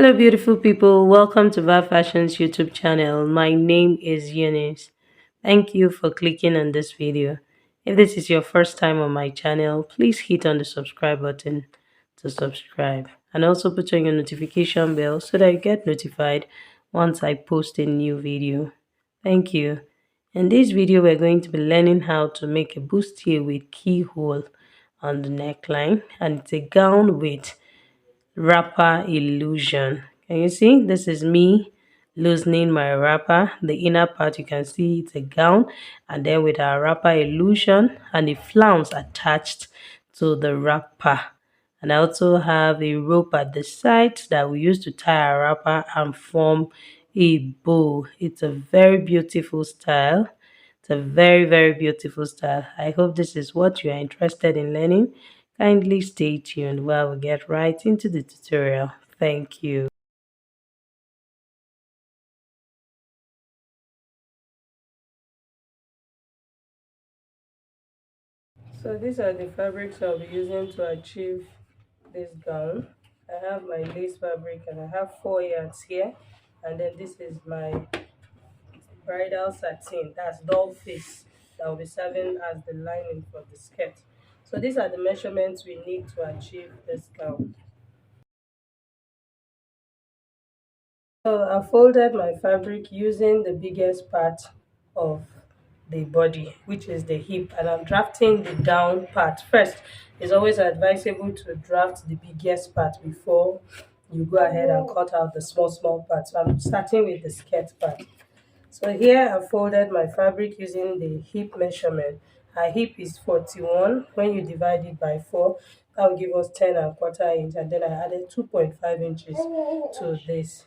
Hello, beautiful people. Welcome to Val Fashion's YouTube channel. My name is Eunice. Thank you for clicking on this video. If this is your first time on my channel, please hit on the subscribe button to subscribe and also put on your notification bell so that you get notified once I post a new video. Thank you. In this video, we're going to be learning how to make a bustier with keyhole on the neckline, and it's a gown with wrapper illusion. Can you see? This is me loosening my wrapper. The inner part, you can see it's a gown, and then with our wrapper illusion and a flounce attached to the wrapper. And I also have a rope at the side that we use to tie our wrapper and form a bow. It's a very beautiful style. It's a very beautiful style. I hope this is what you are interested in learning. Kindly stay tuned while we get right into the tutorial. Thank you. So these are the fabrics I'll be using to achieve this gown. I have my lace fabric and I have 4 yards here, and then this is my bridal satin, that's doll face, that will be serving as the lining for the skirt. So these are the measurements we need to achieve this gown. So I folded my fabric using the biggest part of the body, which is the hip, and I'm drafting the down part first. It's always advisable to draft the biggest part before you go ahead and cut out the small parts. So I'm starting with the skirt part. So here I folded my fabric using the hip measurement. Our hip is 41. When you divide it by 4, that will give us 10 and 1/4 inch, and then I added 2.5 inches to this.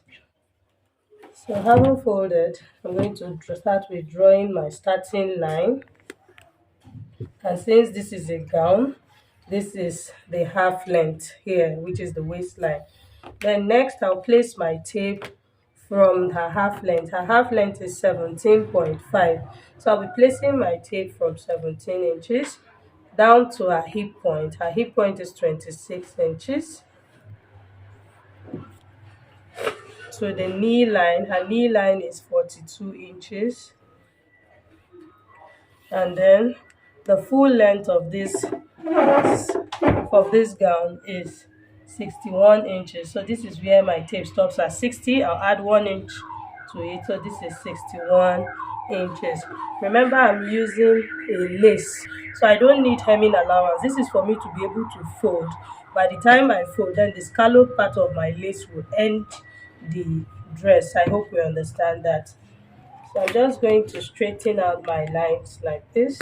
So having folded, I'm going to start with drawing my starting line. And since this is a gown, this is the half length here, which is the waistline. Then next I'll place my tape from her half length. Her half length is 17.5. So I'll be placing my tape from 17 inches down to her hip point. Her hip point is 26 inches. To the knee line, her knee line is 42 inches. And then the full length of this gown is 61 inches. So this is where my tape stops at 60. I'll add 1 inch to it, so this is 61 inches. Remember, I'm using a lace, so I don't need hemming allowance. This is for me to be able to fold. By the time I fold, then the scallop part of my lace will end the dress. I hope you understand that. So I'm just going to straighten out my lines like this.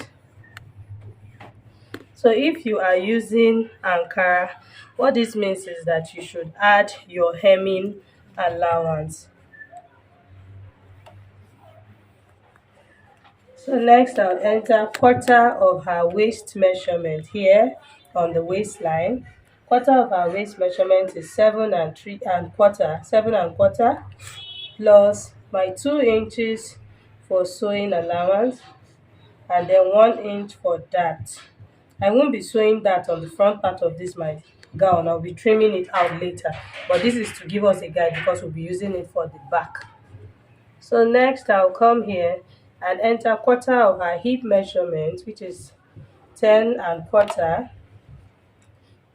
So if you are using Ankara, what this means is that you should add your hemming allowance. So next I'll enter quarter of her waist measurement here on the waistline. Quarter of her waist measurement is 7 and 1/4 plus my 2 inches for sewing allowance, and then 1 inch for that. I won't be sewing that on the front part of this my gown. I'll be trimming it out later, but this is to give us a guide because we'll be using it for the back. So next I'll come here and enter quarter of her hip measurement, which is 10 and 1/4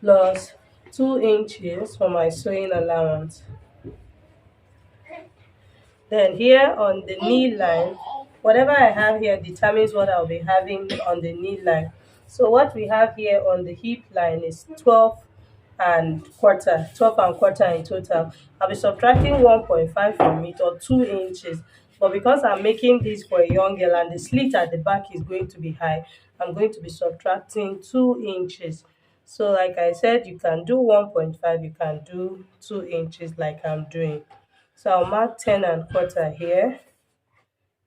plus 2 inches for my sewing allowance. Then here on the knee line, whatever I have here determines what I'll be having on the knee line. So what we have here on the hip line is 12 and 1/4 in total. I'll be subtracting 1.5 from it, or 2 inches. But because I'm making this for a young girl and the slit at the back is going to be high, I'm going to be subtracting 2 inches. So like I said, you can do 1.5, you can do 2 inches like I'm doing. So I'll mark 10 and 1/4 here,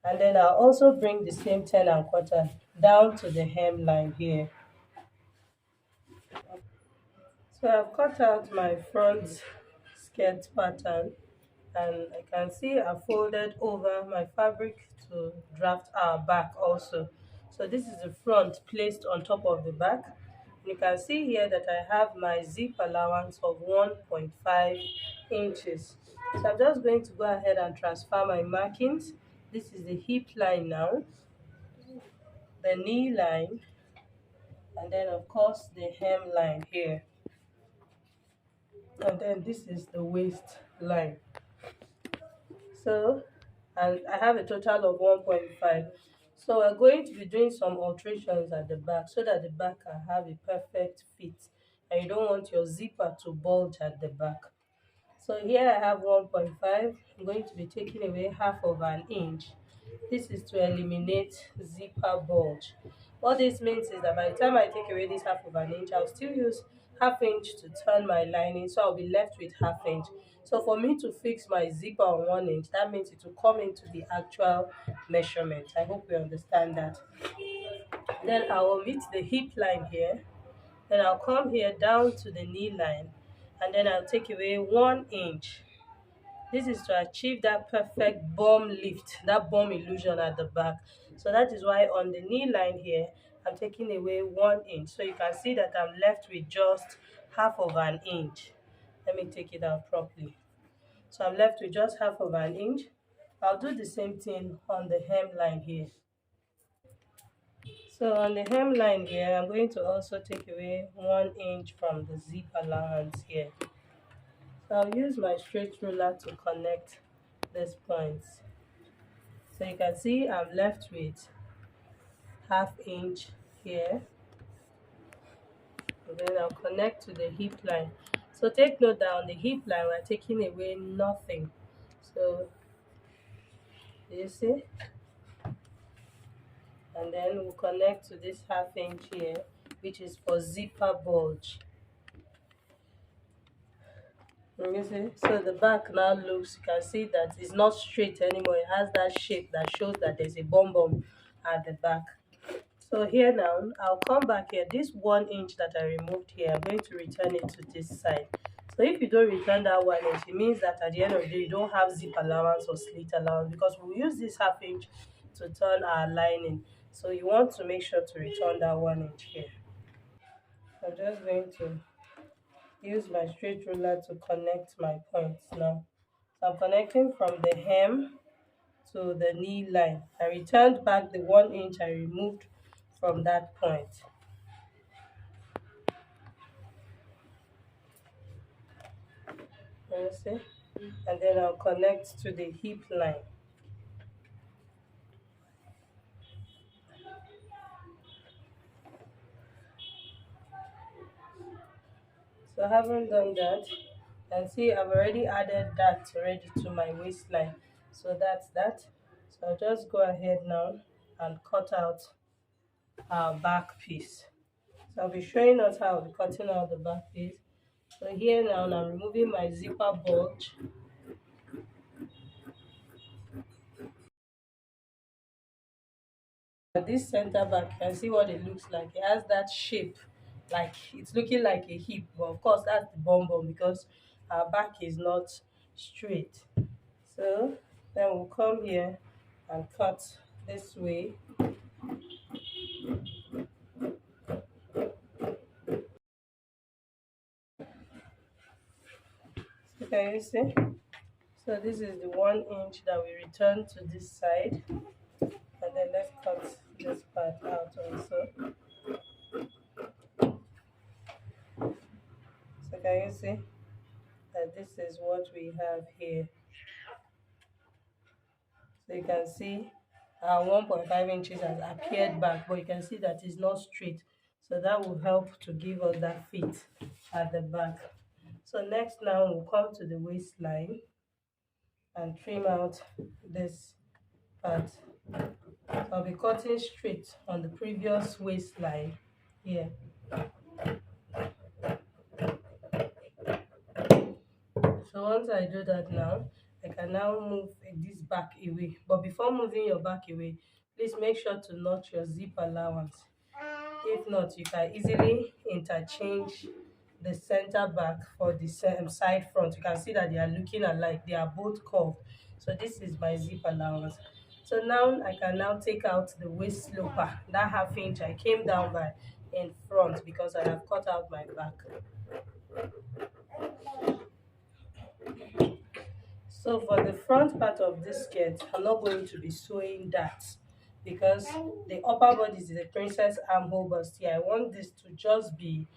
and then I'll also bring the same 10 and 1/4 down to the hemline here. So I've cut out my front skirt pattern, and I can see I folded over my fabric to draft our back also. So this is the front placed on top of the back. You can see here that I have my zip allowance of 1.5 inches. So I'm just going to go ahead and transfer my markings. This is the hip line now, the knee line, and then of course the hem line here. And then this is the waist line. So, and I have a total of 1.5. So we're going to be doing some alterations at the back so that the back can have a perfect fit, and you don't want your zipper to bulge at the back. So here I have 1.5. I'm going to be taking away half of an inch. This is to eliminate zipper bulge. What this means is that by the time I take away this half of an inch, I'll still use half inch to turn my lining, so I'll be left with half inch. So for me to fix my zipper on 1 inch, that means it will come into the actual measurement. I hope you understand that. Then I will meet the hip line here. Then I'll come here down to the knee line, and then I'll take away 1 inch. This is to achieve that perfect bum lift, that bum illusion at the back. So that is why on the knee line here, I'm taking away 1 inch. So you can see that I'm left with just half of an inch. Let me take it out properly. So I'm left with just half of an inch. I'll do the same thing on the hem line here. So on the hem line here, I'm going to also take away 1 inch from the zip allowance here. So I'll use my straight ruler to connect these points. So you can see I'm left with half inch here. And then I'll connect to the hip line. So take note that on the hip line, we're taking away nothing. So you see? And then we'll connect to this half inch here, which is for zipper bulge. You see? So the back now looks, you can see that it's not straight anymore. It has that shape that shows that there's a bum at the back. So here now, I'll come back here. This 1 inch that I removed here, I'm going to return it to this side. So if you don't return that 1 inch, it means that at the end of the day, you don't have zip allowance or slit allowance, because we'll use this half inch to turn our lining. So you want to make sure to return that 1 inch here. I'm just going to use my straight ruler to connect my points now. So I'm connecting from the hem to the knee line. I returned back the 1 inch I removed from that point. You see? And then I'll connect to the hip line. So having done that, and see I've already added that already to my waistline. So that's that. So I'll just go ahead now and cut out our back piece. So I'll be showing us how I'll be cutting out the back piece. So here now I'm removing my zipper bulge. This center back, you can see what it looks like. It has that shape, like it's looking like a hip, but of course that's the bum because our back is not straight. So then we'll come here and cut this way. So can you see? So this is the 1 inch that we return to this side, and then let's cut this part out also. So can you see that this is what we have here? So you can see our 1.5 inches has appeared back, but you can see that it's not straight. So that will help to give us that fit at the back. So next now we'll come to the waistline and trim out this part. So I'll be cutting straight on the previous waistline here. So once I do that now, I can now move this back away. But before moving your back away, please make sure to notch your zip allowance. If not, you can easily interchange the center back for the side front. You can see that they are looking alike. They are both curved. So this is my zip allowance. So now I can now take out the waist sloper, that half inch I came down by. in front because I have cut out my back. So for the front part of this skirt, I'm not going to be sewing that because the upper body is a princess armhole bustier. I want this to just be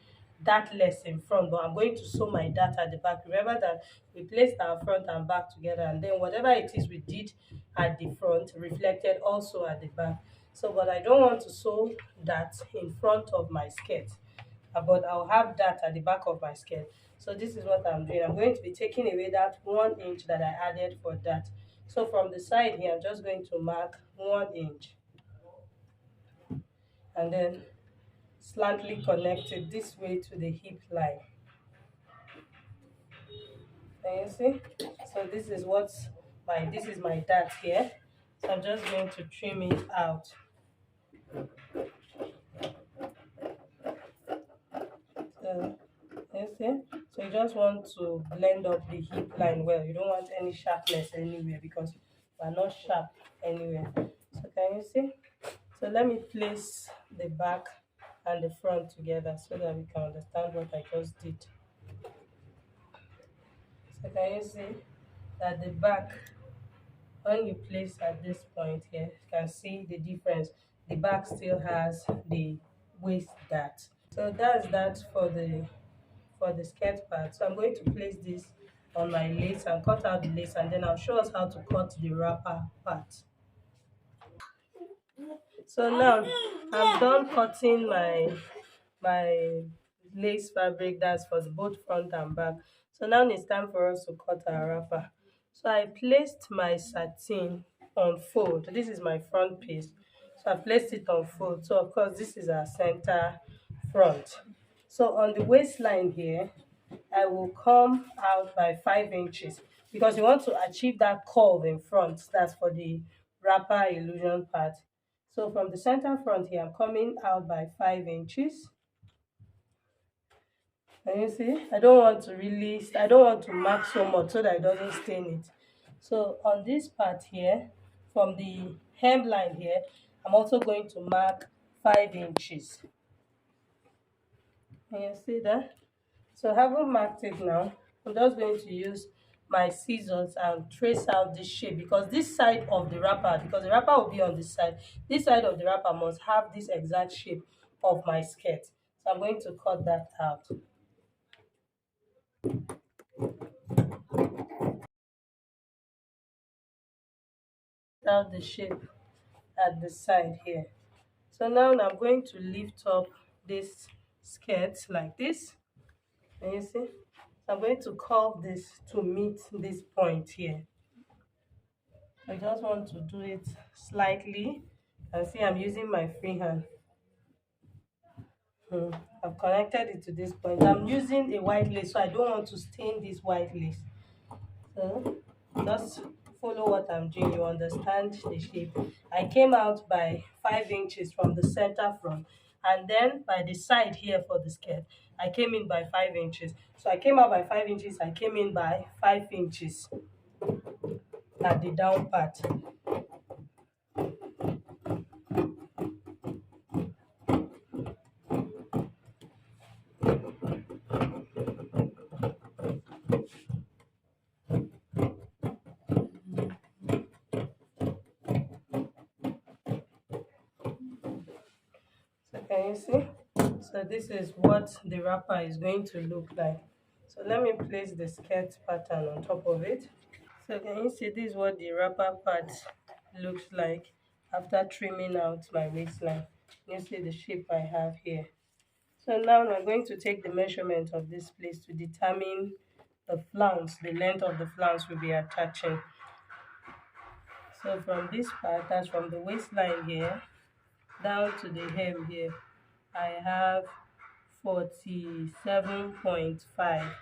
dartless in front, but I'm going to sew my dart at the back. Remember that we placed our front and back together, and then whatever it is we did at the front reflected also at the back. So, but I don't want to sew that in front of my skirt, but I'll have that at the back of my skirt. So this is what I'm doing. I'm going to be taking away that 1 inch that I added for that. So from the side here, I'm just going to mark 1 inch and then slightly connect it this way to the hip line. Can you see? So this is my dart here. So I'm just going to trim it out. So you see? So you just want to blend up the hip line well. You don't want any sharpness anywhere because we are not sharp anywhere. So can you see? So let me place the back and the front together so that we can understand what I just did. So can you see that the back, when you place at this point here, you can see the difference. The back still has the waist dart. So that's that for the skirt part. So I'm going to place this on my lace and cut out the lace, and then I'll show us how to cut the wrapper part. So now I'm done cutting my lace fabric, that's for both front and back. So now it's time for us to cut our wrapper. So I placed my satin on fold. This is my front piece, so I placed it on fold. So of course this is our center front. So on the waistline here, I will come out by 5 inches because you want to achieve that curve in front. That's for the wrapper illusion part. So from the center front here, I'm coming out by 5 inches. Can you see? I don't want to mark so much so that it doesn't stain it. So on this part here, from the hemline here, I'm also going to mark 5 inches. Can you see that? So having marked it now, I'm just going to use my scissors and trace out this shape because this side of the wrapper, because the wrapper will be on this side, this side of the wrapper must have this exact shape of my skirt. So I'm going to cut that out. Out the shape at the side here. So now I'm going to lift up this skirt like this. Can you see? So I'm going to curve this to meet this point here. I just want to do it slightly. And see, I'm using my free hand. I've connected it to this point. I'm using a white lace, so I don't want to stain this white lace. So just follow what I'm doing. You understand the shape. I came out by 5 inches from the center front, and then by the side here for the skirt, I came in by 5 inches. So I came out by 5 inches. I came in by 5 inches at the down part. So can you see? So this is what the wrapper is going to look like. So let me place the skirt pattern on top of it. So can you see, this is what the wrapper part looks like after trimming out my waistline. You see the shape I have here. So now I'm going to take the measurement of this place to determine the flounce, the length of the flounce we'll be attaching. So from this part, that's from the waistline here down to the hem here, I have 47.5.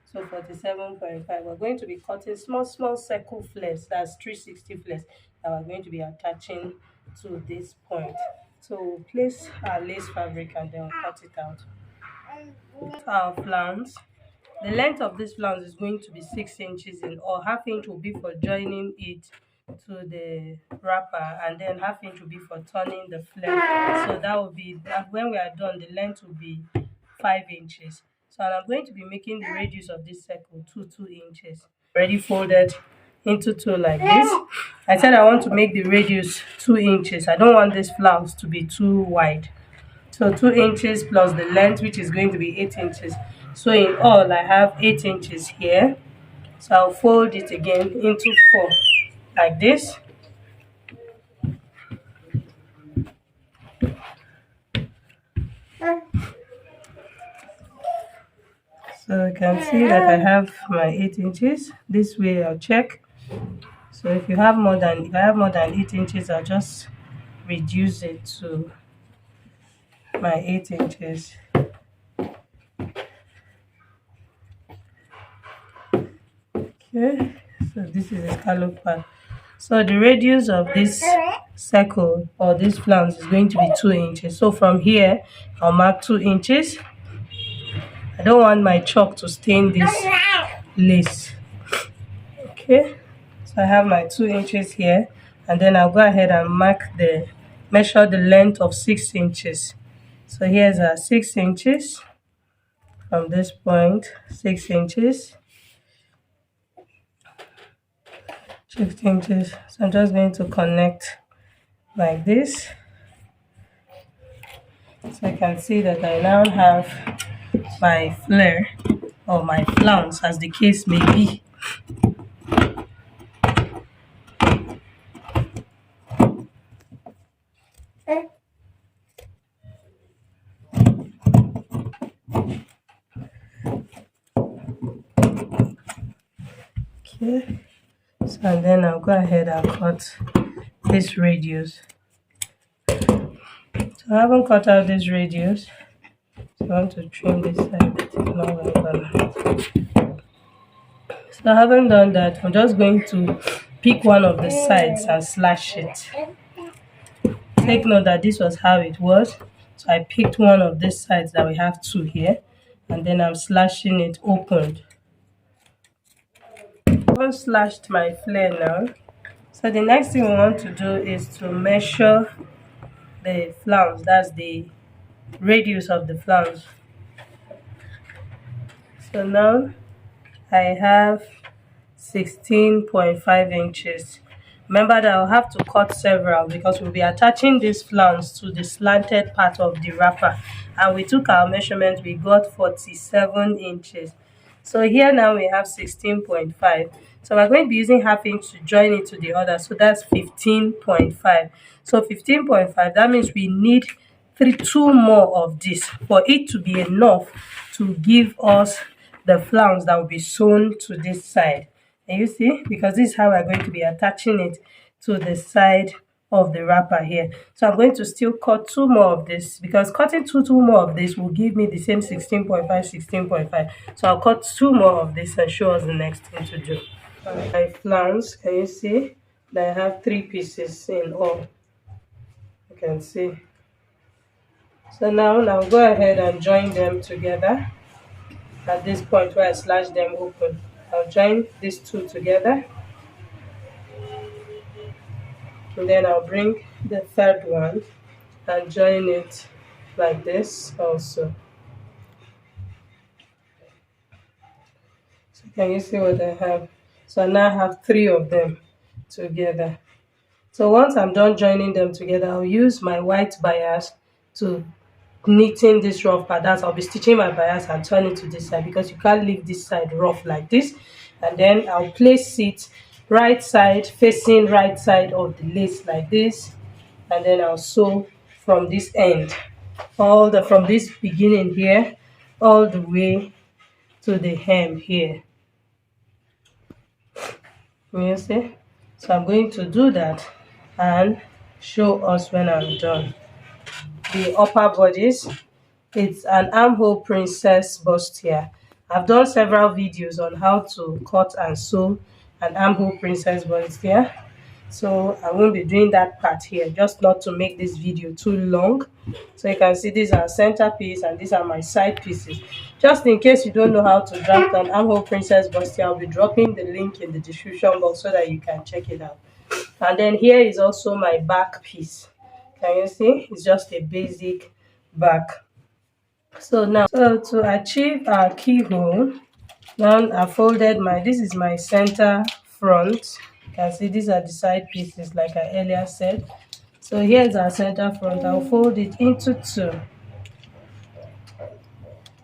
So 47.5, we're going to be cutting small circle flares, that's 360 flares, that we're going to be attaching to this point. So we'll place our lace fabric and then we'll cut it out. Our flounce, the length of this flounce is going to be 6 inches in, or half inch will be for joining it to the wrapper, and then half inch will be for turning the flare. So that will be that. When we are done, the length will be 5 inches. So I'm going to be making the radius of this circle 2 inches. Already folded into two like this. I said I want to make the radius 2 inches. I don't want this flounce to be too wide. So 2 inches plus the length, which is going to be 8 inches. So in all, I have 8 inches here. So I'll fold it again into four like this. So you can see that I have my 8 inches. This way I'll check. So if I have more than 8 inches, I'll just reduce it to my 8 inches. Okay, so this is a scallop part. So the radius of this circle or this flounce is going to be 2 inches. So from here, I'll mark 2 inches. I don't want my chalk to stain this lace. Okay, so I have my 2 inches here, and then I'll go ahead and measure the length of 6 inches. So here's our 6 inches from this point, 6 inches. 6 inches. So I'm just going to connect like this. So I can see that I now have my flare or my flounce, as the case may be. Okay, so and then I'll go ahead and cut this radius. So I haven't cut out this radius. So I want to trim this side. So I haven't done that. I'm just going to pick one of the sides and slash it. Take note that this was how it was. So I picked one of these sides that we have two here, and then I'm slashing it open. I've slashed my flare now. So the next thing we want to do is to measure the flounce. That's the radius of the flounce. So now I have 16.5 inches. Remember that I'll have to cut several because we'll be attaching this flounce to the slanted part of the wrapper, and we took our measurement. We got 47 inches. So here now we have 16.5. So we're going to be using half inch to join it to the other. So that's 15.5. So 15.5, that means we need two more of this for it to be enough to give us the flounce that will be sewn to this side. And you see, because this is how we're going to be attaching it to the side of the wrapper here. So I'm going to still cut two more of this, because cutting two more of this will give me the same 16.5, 16.5. So I'll cut two more of this and show us the next thing to do. My flounce, can you see that I have 3 pieces in all? You can see. So now I'll go ahead and join them together. At this point where I slash them open, I'll join these two together, and then I'll bring the third one and join it like this also. So can you see what I have? So I now have 3 of them together. So once I'm done joining them together, I'll use my white bias to knitting this rough part. That's, I'll be stitching my bias and turn it to this side, because you can't leave this side rough like this. And then I'll place it right side facing right side of the lace like this, and then I'll sew from this end, from this beginning here all the way to the hem here. You see? So I'm going to do that and show us when I'm done. The upper bodice, it's an armhole princess bustier. I've done several videos on how to cut and sew an armhole princess bustier, so I won't be doing that part here, just not to make this video too long. So you can see these are centerpiece and these are my side pieces. Just in case you don't know how to draft an armhole princess bustier, I'll be dropping the link in the description box so that you can check it out. And then here is also my back piece. Can you see? It's just a basic back. So now, so to achieve our keyhole, now I folded this is my center front. You can see these are the side pieces like I earlier said. So here's our center front. I'll fold it into two.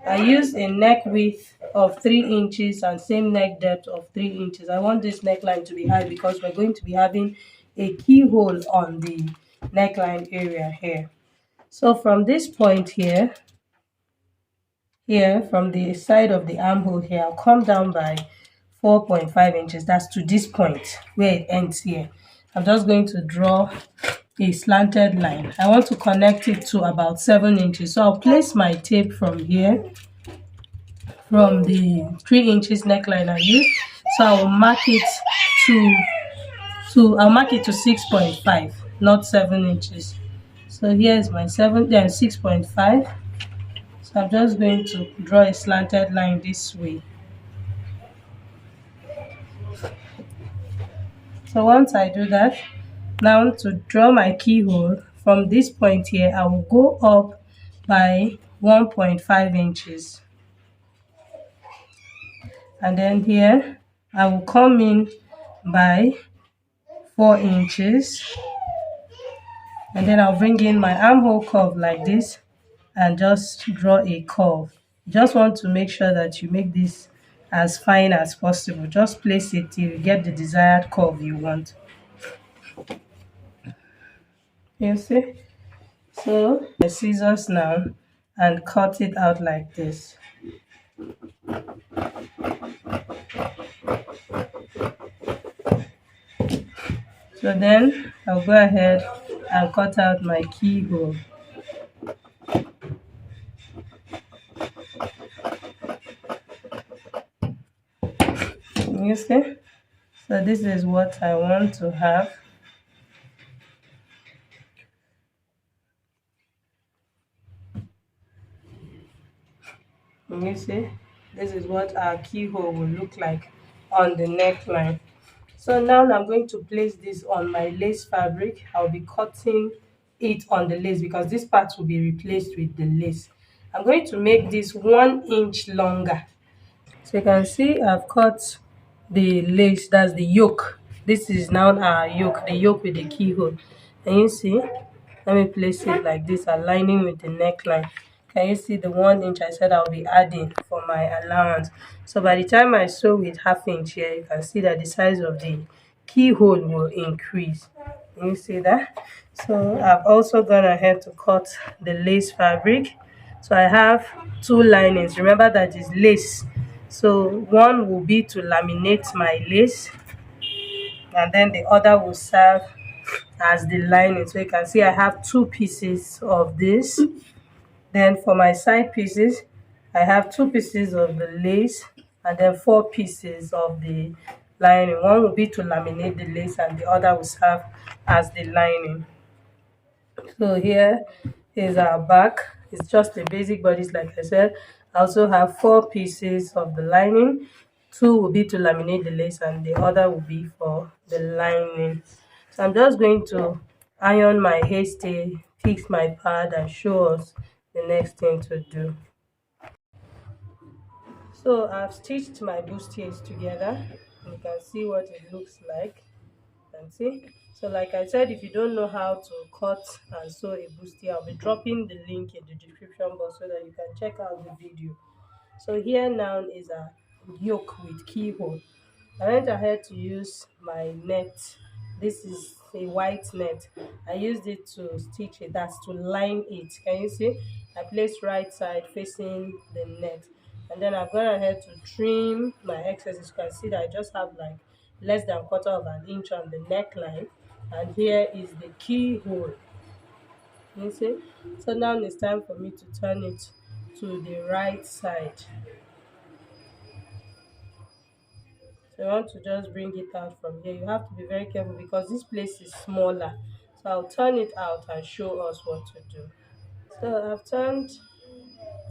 I use a neck width of 3 inches and same neck depth of 3 inches. I want this neckline to be high because we're going to be having a keyhole on the neckline area here. So from this point here, from the side of the armhole here, I'll come down by 4.5 inches. That's to this point where it ends here. I'm just going to draw a slanted line. I want to connect it to about 7 inches. So I'll place my tape from here, from the 3 inches neckline I used. So I'll mark it I'll mark it to 6.5, not 7 inches. So here's my 6.5. So I'm just going to draw a slanted line this way. So once I do that, now to draw my keyhole, from this point here, I will go up by 1.5 inches. And then here, I will come in by 4 inches. And then I'll bring in my armhole curve like this and just draw a curve. You just want to make sure that you make this as fine as possible. Just place it till you get the desired curve you want. You see? So the scissors now and cut it out like this. So then I'll go ahead and cut out my keyhole. You see? So this is what I want to have. You see? This is what our keyhole will look like on the neckline. So now I'm going to place this on my lace fabric. I'll be cutting it on the lace because this part will be replaced with the lace. I'm going to make this 1 inch longer. So you can see I've cut the lace, that's the yoke. This is now our yoke, the yoke with the keyhole. And you see, let me place it like this, aligning with the neckline. Can you see the 1 inch I said I'll be adding for my allowance? So by the time I sew with 1/2 inch here, you can see that the size of the keyhole will increase. Can you see that? So I've also gone ahead to cut the lace fabric. So I have 2 linings. Remember that is lace. So one will be to laminate my lace, and then the other will serve as the lining. So you can see I have 2 pieces of this. Then for my side pieces, I have 2 pieces of the lace and then 4 pieces of the lining. One will be to laminate the lace and the other will serve as the lining. So here is our back. It's just a basic bodice, like I said. I also have 4 pieces of the lining. 2 will be to laminate the lace and the other will be for the lining. So I'm just going to iron my hairstay, fix my pad and show us the next thing to do. So I've stitched my bustiers together. You can see what it looks like. And see, so like I said, if you don't know how to cut and sew a bustier, I'll be dropping the link in the description box so that you can check out the video. So here now is a yoke with keyhole. I went ahead to use my net. This is a white net. I used it to stitch it, that's to line it. Can you see? I placed right side facing the net, and then I've gone ahead to trim my excesses. You can see that I just have like less than 1/4 of an inch on the neckline, and here is the keyhole. You see? So now it's time for me to turn it to the right side. So you want to just bring it out from here. You have to be very careful because this place is smaller. So I'll turn it out and show us what to do. So I've turned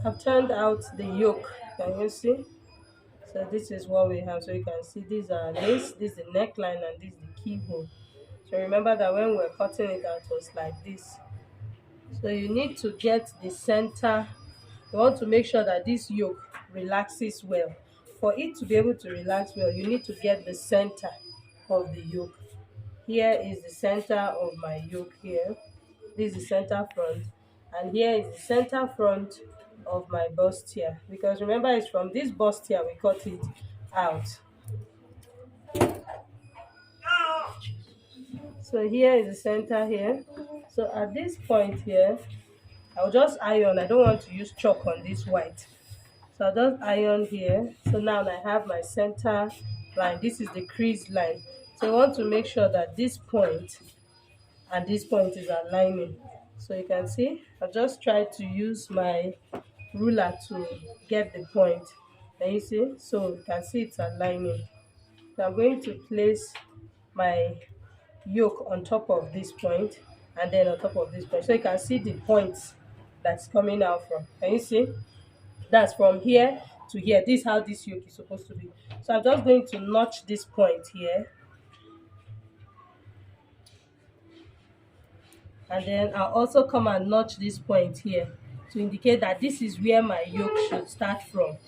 I've turned out the yoke. Can you see? So this is what we have. So you can see these are lace, this is the neckline, and this is the keyhole. So remember that when we're cutting it out, it was like this. So you need to get the center. You want to make sure that this yoke relaxes well. For it to be able to relax well, you need to get the center of the yoke. Here is the center of my yoke here. This is the center front. And here is the center front of my bustier. Because remember, it's from this bustier we cut it out. So here is the center here. So at this point here, I'll just iron. I don't want to use chalk on this white. So I'll just iron here. So now I have my center line. This is the crease line. So I want to make sure that this point and this point is aligning. So you can see, I just try to use my ruler to get the point. Can you see? So you can see it's aligning. So I'm going to place my yoke on top of this point and then on top of this point. So you can see the points that's coming out from. Can you see? That's from here to here. This is how this yoke is supposed to be. So I'm just going to notch this point here. And then I'll also come and notch this point here to indicate that this is where my yoke should start from.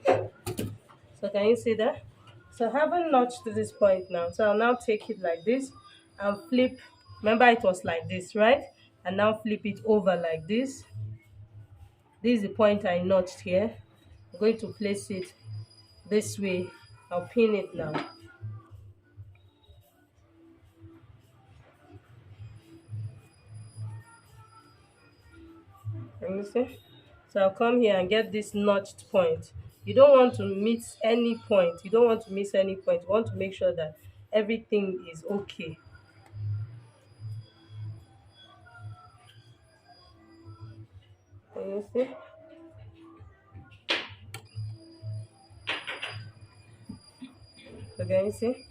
So can you see that? So I haven't notched this point now. So I'll now take it like this and flip. Remember it was like this, right? And now flip it over like this. This is the point I notched here. I'm going to place it this way. I'll pin it now. Can you see? So I'll come here and get this notched point. You don't want to miss any point. You don't want to miss any point. You want to make sure that everything is okay. Can you see? So can you see?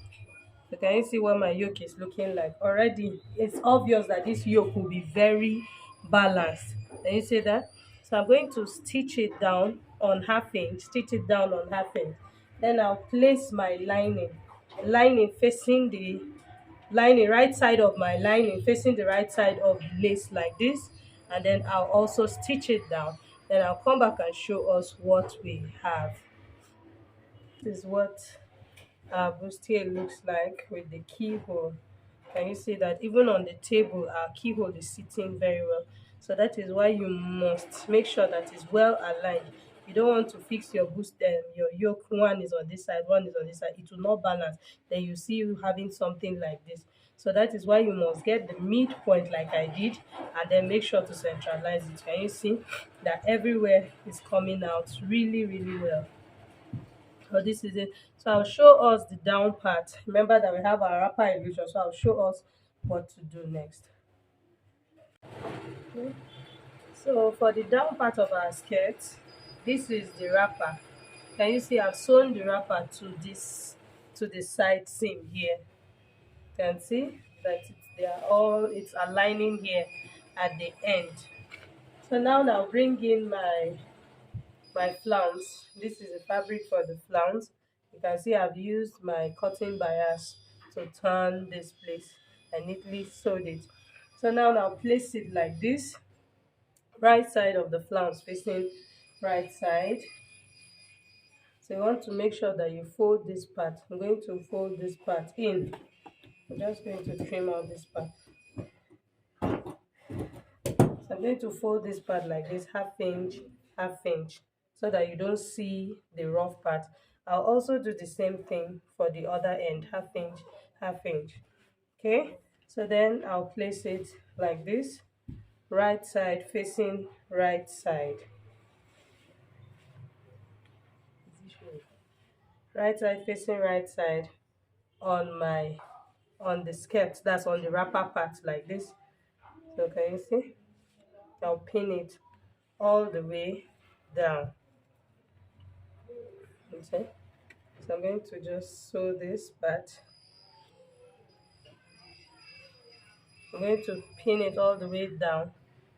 So can you see what my yoke is looking like? Already, it's obvious that this yoke will be very balanced. Can you see that? So I'm going to stitch it down on half inch, stitch it down on half inch. Then I'll place my lining facing the lining, right side of my lining facing the right side of the lace like this. And then I'll also stitch it down. Then I'll come back and show us what we have. This is what our bustier looks like with the keyhole. Can you see that even on the table our keyhole is sitting very well? So that is why you must make sure that it's well aligned. You don't want to fix your your yoke, one is on this side, one is on this side. It will not balance. Then you see you having something like this. So that is why you must get the midpoint like I did, and then make sure to centralize it. Can you see that everywhere is coming out really well? So this is it. So I'll show us the down part. Remember that we have our wrapper illusion, so I'll show us what to do next. Okay. So for the down part of our skirt, this is the wrapper. Can you see I've sewn the wrapper to the side seam here? You can see that it's aligning here at the end. So now I'll bring in my flounce. This is the fabric for the flounce. You can see I've used my cotton bias to turn this place. I neatly sewed it. So now I'll place it like this, right side of the flounce facing right side. So you want to make sure that you fold this part. I'm going to fold this part in. I'm just going to trim out this part. So I'm going to fold this part like this, half inch, so that you don't see the rough part. I'll also do the same thing for the other end, half inch. Okay, so then I'll place it like this, right side facing right side. Right side facing right side on the skirt, that's on the wrapper part like this. So can you see? I'll pin it all the way down. Okay, so I'm going to just sew this part. I'm going to pin it all the way down.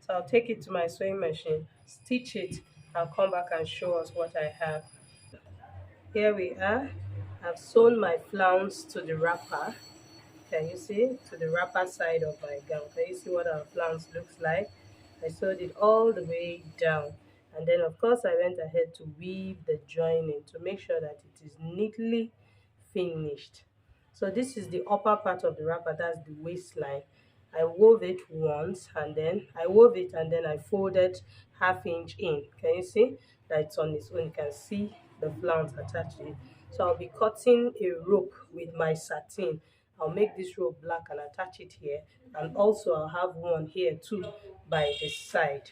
So So I'll take it to my sewing machine, stitch it, and come back and show us what I have. Here we are. I've sewn my flounce to the wrapper. Can you see? To the wrapper side of my gown. Can you see what our flounce looks like? I sewed it all the way down. And then of course I went ahead to weave the joining to make sure that it is neatly finished. So this is the upper part of the wrapper, that's the waistline. I wove it once and then I folded half-inch in. Can you see that it's on its own? You can see the flounce attached to it. So I'll be cutting a rope with my satin. I'll make this rope black and attach it here, and also I'll have one here too by the side.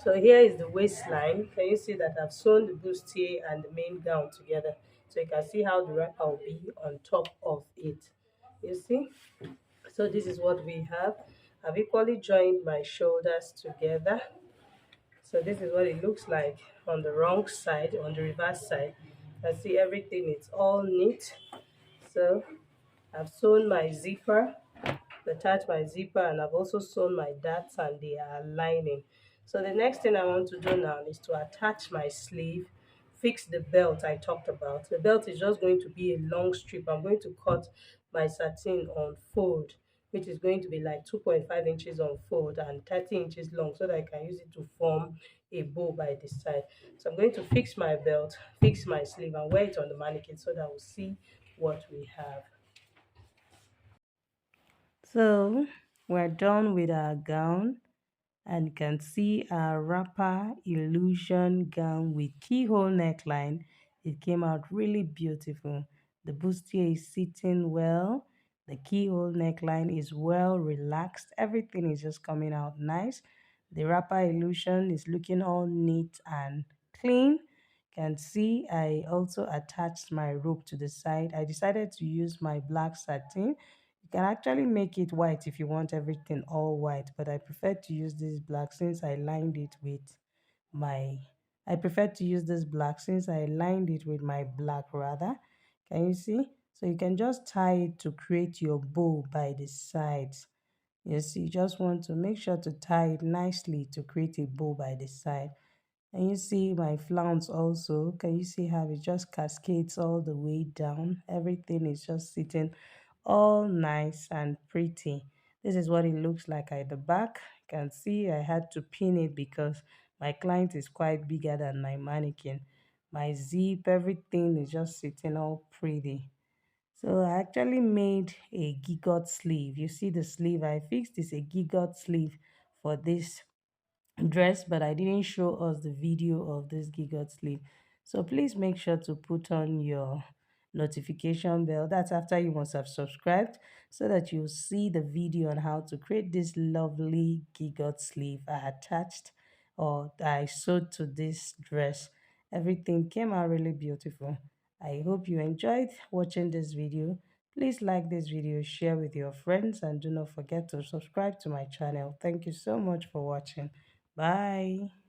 So here is the waistline. Can you see that I've sewn the bustier and the main gown together? So you can see how the wrapper will be on top of it. You see? So this is what we have. I've equally joined my shoulders together. So this is what it looks like on the wrong side, on the reverse side. You can see everything, it's all neat. So I've sewn my zipper, attach my zipper, and I've also sewn my darts and they are lining. So the next thing I want to do now is to attach my sleeve, fix the belt I talked about. The belt is just going to be a long strip. I'm going to cut my satin on fold, which is going to be like 2.5 inches on fold and 30 inches long, so that I can use it to form a bow by the side. So I'm going to fix my belt, fix my sleeve, and wear it on the mannequin so that we'll see what we have. So we're done with our gown, and you can see our wrapper illusion gown with keyhole neckline. It came out really beautiful. The bustier is sitting well. The keyhole neckline is well relaxed. Everything is just coming out nice. The wrapper illusion is looking all neat and clean. You can see I also attached my rope to the side. I decided to use my black satin. You can actually make it white if you want everything all white, but I prefer to use this black since I lined it with my I prefer to use this black since I lined it with my black rather. Can you see? So you can just tie it to create your bow by the sides. Yes, you just want to make sure to tie it nicely to create a bow by the side. And you see my flounce also. Can you see how it just cascades all the way down? Everything is just sitting all nice and pretty. This is what it looks like at the back. You can see I had to pin it because my client is quite bigger than my mannequin. My zip, everything is just sitting all pretty. So I actually made a gigot sleeve. You see the sleeve I fixed is a gigot sleeve for this dress, but I didn't show us the video of this gigot sleeve. So please make sure to put on your notification bell. That's after you must have subscribed, so that you'll see the video on how to create this lovely gigot sleeve I attached or I sewed to this dress. Everything came out really beautiful. I hope you enjoyed watching this video. Please like this video, share with your friends, and do not forget to subscribe to my channel. Thank you so much for watching. Bye.